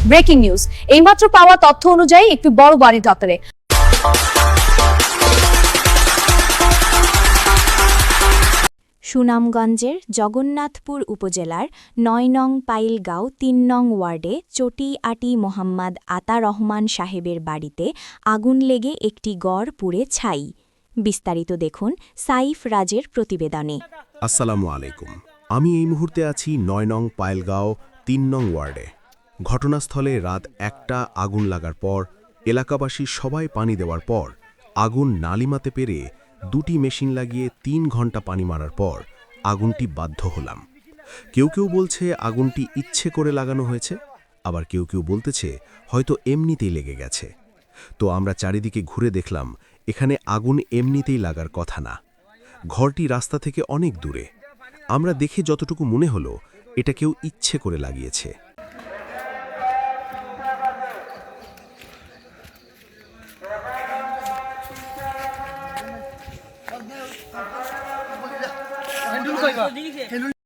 Breaking news, এইমাত্র পাওয়া তথ্য অনুযায়ী একটি বড় বাড়ির দপ্তরে সুনামগঞ্জের জগন্নাথপুর উপজেলার ৯ নং পাইলগাঁও ৩ নং ওয়ার্ডে চটি-আটি মোহাম্মদ আতা রহমান সাহেবের বাড়িতে আগুন লেগে একটি গড় পুড়ে ছাই। বিস্তারিত দেখুন সাইফ রাজের প্রতিবেদনে। আসসালামু আলাইকুম। আমি এই মুহূর্তে আছি ৯ নং পাইলগাঁও ৩ নং ওয়ার্ডে। ঘটনাস্থলে রাত ১টা আগুন লাগার পর এলাকাবাসী সবাই পানি দেওয়ার পর আগুন নালিমাতে পেরে ২টি মেশিন লাগিয়ে ৩ ঘন্টা পানি মারার পর আগুনটি বাধ্য হলাম। কেউ কেউ বলছে আগুনটি ইচ্ছে করে লাগানো হয়েছে, আবার কেউ কেউ বলতেছে হয়তো এমনিতেই লেগে গেছে। তো আমরা চারিদিকে ঘুরে দেখলাম এখানে আগুন এমনিতেই লাগার কথা না। ঘরটি রাস্তা থেকে অনেক দূরে। আমরা দেখে যতটুকু মনে হলো এটা কেউ ইচ্ছে করে লাগিয়েছে।